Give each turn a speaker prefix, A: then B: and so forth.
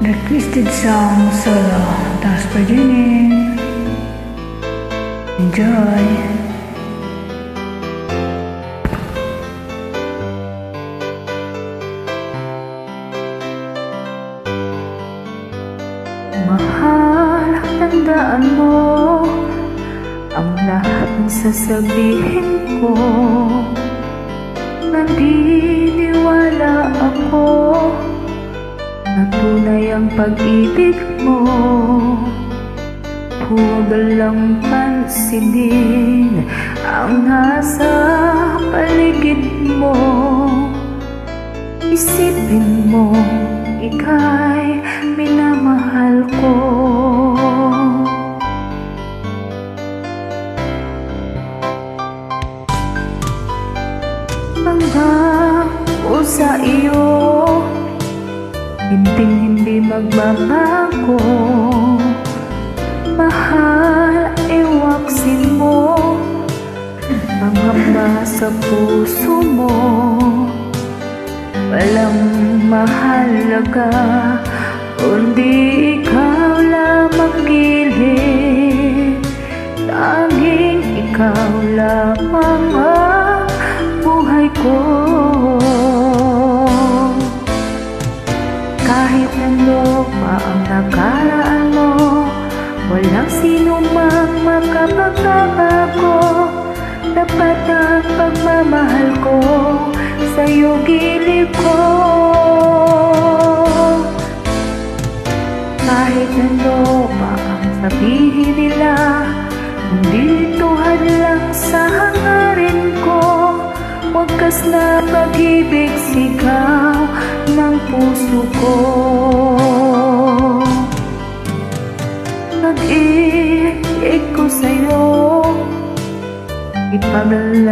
A: requested song solo. Thanks for tuning. Enjoy.
B: Mahal, tandaan mo ang lahat ng sasabihin ko. Naniniwala ako na tunay ang pag-ibig mo. Huwag lang pansinin ang nasa paligid mo. Isipin mo, ika'y minamahal ko. Pangako sa iyo, hindi magbabago. Mahal, iwaksin mo ang hamba sa puso mo. Walang mahalaga kundi ikaw lamang gilid. Tanging ikaw lamang ang buhay ko. Kahit ano pa ang nakaraan mo, walang sino mang makapagbabago. Dapat ang pagmamahal ko sa'yo gilid ko. Kahit ano pa ang sabihin nila, hindi tuhad lang sa hangarin ko. Wagas na pag-ibig sigaw ng puso ko. Nag-iig ko sa'yo, ipaglalagay